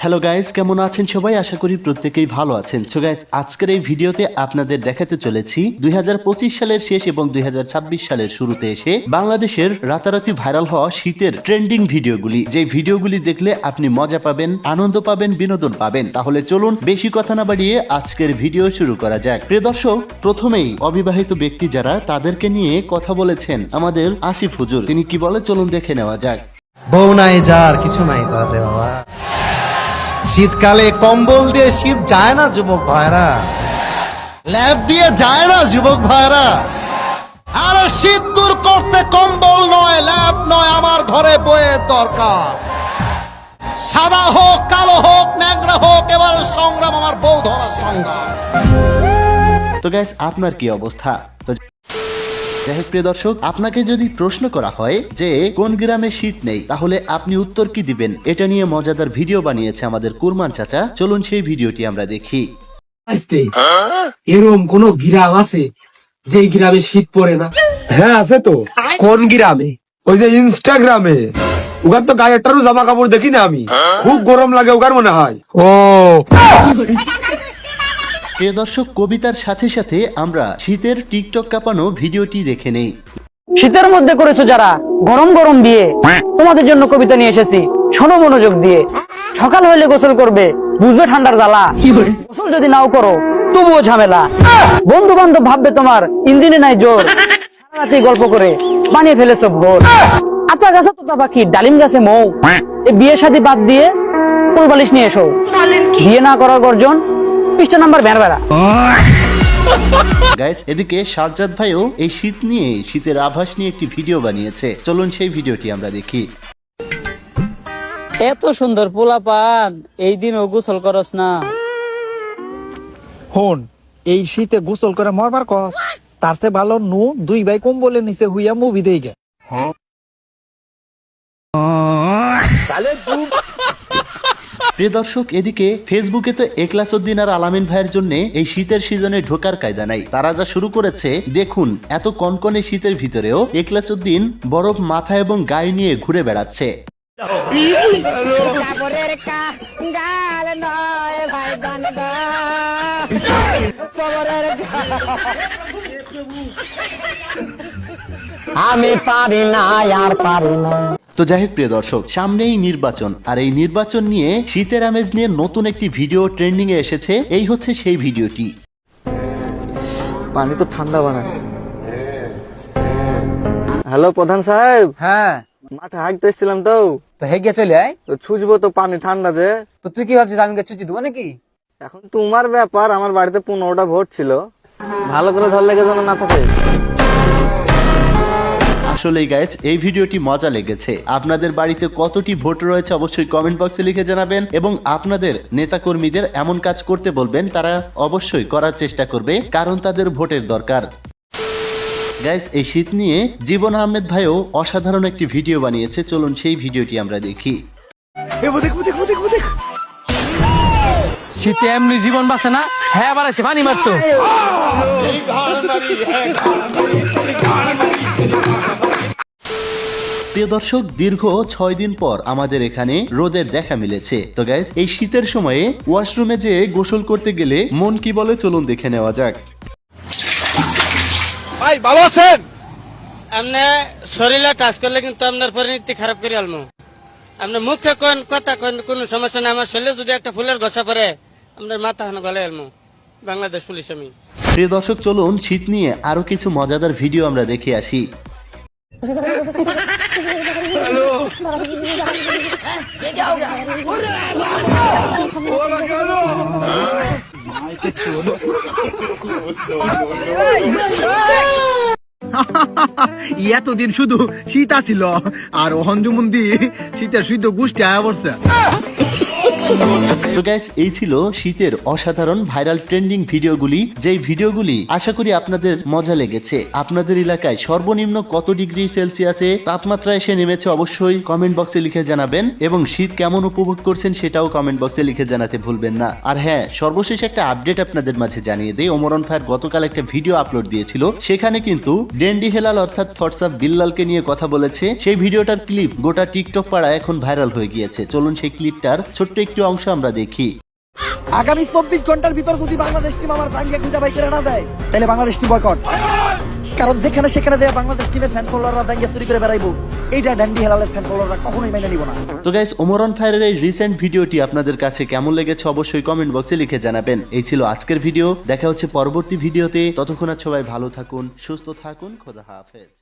Hello guys, কেমন আছেন সবাই? আশা করি প্রত্যেকেই ভালো আছেন। সো গাইস, আজকের এই ভিডিওতে আপনাদের দেখাতে চলেছি 2025 সালের শেষ এবং 2026 সালের শুরুতে এসে বাংলাদেশের রাতারাতি ভাইরাল হওয়া শীতের ট্রেন্ডিং ভিডিওগুলি। যে ভিডিওগুলি দেখলে আপনি মজা পাবেন, আনন্দ পাবেন, বিনোদন পাবেন। তাহলে চলুন বেশি কথা না বাড়িয়ে আজকের ভিডিও শুরু করা যাক। প্রিয় দর্শক, প্রথমেই অবিবাহিত ব্যক্তি যারা, তাদেরকে নিয়ে কথা বলেছেন আমাদের আসিফ হুজুর। তিনি কি বলে চলুন দেখে নেওয়া যাক। বউ নাই যার কিছু নাই তাতে বাবা, শীতকালে কম্বল দিয়ে শীত যায় না যুবক ভাইরা, ল্যাব দিয়ে যায় না যুবক ভাইরা। আরে শীত দূর করতে কম্বল নয়, ল্যাব নয়, আমার ঘরে বইয়ের দরকার। সাদা হোক, কালো হোক, ন্যাংরা হোক, এবার সংগ্রাম আমার বউ ধরার সংগ্রাম। তো গাইস, আপনার কি অবস্থা? তো যাই হোক প্রিয় দর্শক, আপনাকে যদি প্রশ্ন করা হয় যে কোন গ্রামে শীত নেই, তাহলে আপনি উত্তর কি দিবেন? এটা নিয়ে মজাদার ভিডিও বানিয়েছে আমাদের কুরমান চাচা। চলুন সেই ভিডিওটি আমরা দেখি। এরকম কোন গ্রাম আছে যে গ্রামে শীত পড়ে না? হ্যাঁ আছে তো। কোন গ্রামে? ওই যে ইনস্টাগ্রামে ওখান তো গায়ে একটারও জামা কাপড় দেখি না আমি, খুব গরম লাগে ওখার মনে হয়। ও প্রিয় দর্শক, কবিতার সাথে সাথে আমরা শীতের টিকটক কাঁপানো ভিডিওটি দেখে নেই। শীতের মধ্যে করেছো যারা গরম গরম বিয়ে, তোমাদের জন্য কবিতা নিয়ে এসেছি, শোনো মনোযোগ দিয়ে। সকাল হইলে গোসল করবে, বুঝবে ঠান্ডার জ্বালা। গোসল যদি নাও করো তবুও ঝামেলা। বন্ধু বান্ধব ভাববে তোমার ইঞ্জিনে নাই জোর। সারা রাতে গল্প করে বানিয়ে ফেলেছো ভোর। আতা গাছে তোতা পাখি, ডালিম গাছে মৌ। এই বিয়ে শাদী বাদ দিয়ে ফুল বালিশ নিয়ে এসো। বিয়ে না করার গর্জন, পৃষ্ঠা নাম্বার বেড়া। গাইস, এদিকে সাজ্জাদ ভাইও এই শীত নিয়ে, শীতের আভাস নিয়ে একটি ভিডিও বানিয়েছে। চলুন সেই ভিডিওটি আমরা দেখি। এত সুন্দর পোলাপান, এই দিন ও গোসল করস না? হন, এই শীতে গোসল করে মরবার কস, তার চেয়ে ভালো নু দুই ভাই কম্বলে নিচে হুইয়া মুভি দেই গে। প্রিয় দর্শক, এদিকে ফেসবুকে তো এখলাসউদ্দিন আর আলামিন ভাইয়ের জন্য এই শীতের সিজনে ঢোকার কায়দা নাই। তারা যা শুরু করেছে দেখুন। এত কনকনে শীতের ভিতরেও এখলাসউদ্দিন বরফ মাথা এবং গায়ে নিয়ে ঘুরে বেড়াচ্ছে। আমি পারি না, আর পারি না। তো যাই হোক প্রিয় দর্শক, সামনেই নির্বাচন, আর এই নির্বাচন নিয়ে শীতের আমেজ নিয়ে নতুন একটি ভিডিও ট্রেন্ডিং এ এসেছে। এই হচ্ছে সেই ভিডিওটি। পানি তো ঠান্ডা বানায়। হ্যালো প্রধান সাহেব, হ্যাঁ, মাঠে হাঁটতে এসেছিলাম তো হেগে চলে আয়। তো ছুঁচবো তো, পানি ঠান্ডা যে। তো তুই কি ভাবছিস আমি চুচি দেবো নাকি? এখন তোমার ব্যাপার, আমার বাড়িতে 15টা ভোট ছিল, ভালো করে ধর লেগে যেন না থাকে। আসলেই গাইজ, এই ভিডিওটি মজা লেগেছে। আপনাদের বাড়িতে কতটি ভোট রয়েছে অবশ্যই কমেন্ট বক্সে লিখে জানাবেন, এবং আপনাদের নেতাকর্মীদের এমন কাজ করতে বলবেন, তারা অবশ্যই করার চেষ্টা করবে, কারণ তাদের ভোটের দরকার। গাইজ, এই শীত নিয়ে জীবন আহমেদ ভাইও অসাধারণ একটি ভিডিও বানিয়েছে। চলুন সেই ভিডিওটি আমরা দেখি। শীতে এমনি জীবন বাঁচে না, হ্যাঁ বাড়াইছে পানি মারতো। প্রিয় দর্শক, দীর্ঘ 6 দিন পর আমাদের এখানে রোদের দেখা মিলেছে। তো গাইজ, এই শীতের সময়ে ওয়াশরুমে যেয়ে গোসল করতে গেলে মন কি বলে চলুন দেখে নেওয়া যাক। ভাই ভালো আছেন? আপনি শরীরে কাজ করলে কিন্তু আপনার পরিণতি খারাপ করে আলমু। আপনার মুখে কোন কথা কোন কোনো সমস্যা নেই, আমার শরীরে যদি একটা ফুলের ঘষা পড়ে আপনার মাথা হানো গলে আলমু। বাংলাদেশ পুলিশ আমি। প্রিয় দর্শক, চলুন শীত নিয়ে আরো কিছু মজাদার ভিডিও আমরা দেখে আসি। এতদিন শুধু শীত আসিল, আর অহঞ্জুমন্দি শীতের শুদ্ধ গোষ্ঠী আয়া পড়ছে। তো গাইস, এই ছিল শীতের অসাধারণ ভাইরাল ট্রেন্ডিং ভিডিওগুলি, যেই ভিডিওগুলি আশা করি আপনাদের মজা লেগেছে। আপনাদের এলাকায় সর্বনিম্ন কত ডিগ্রি সেলসিয়াসে তাপমাত্রা এসে নেমেছে অবশ্যই কমেন্ট বক্সে লিখে জানাবেন, এবং শীত কেমন উপভোগ করছেন সেটাও কমেন্ট বক্সে লিখে জানাতে ভুলবেন না। আর হ্যাঁ, সর্বশেষ একটা আপডেট আপনাদের মাঝে জানিয়ে দেই, ওমর অন ফায়ার গতকাল একটা ভিডিও আপলোড দিয়েছিল, সেখানে কিন্তু ডেন্ডি হেলাল অর্থাৎ থটস অফ বিল্লালকে নিয়ে কথা বলেছে। সেই ভিডিওটার ক্লিপ গোটা টিকটক পাড়ায় এখন ভাইরাল হয়ে গিয়েছে। চলুন সেই ক্লিপটার ছোট্ট একটু অংশ আমরা দেখি। আগামী 24 ঘন্টার ভিতর যদি বাংলাদেশ টিম আমার দাঙ্গে খুঁজে বাই করে না দেয়, তাহলে বাংলাদেশ টিম বয়কট। কারণ যেখানে সেখানে দেয়া বাংলাদেশ টিমের ফ্যান ফলোয়াররা দাঙ্গে চুরি করে বেড়াইবো, এইটা ড্যান্ডি হেলালের ফ্যান ফলোয়াররা কখনোই মেনে নিব না। তো গাইস, ওমর অন ফায়ারের এই রিসেন্ট ভিডিওটি আপনাদের কাছে কেমন লেগেছে অবশ্যই কমেন্ট বক্সে লিখে জানাবেন। এই ছিল আজকের ভিডিও, দেখা হচ্ছে পরবর্তী ভিডিওতে। ততক্ষণ সবাই ভালো থাকুন, সুস্থ থাকুন, খোদা হাফেজ।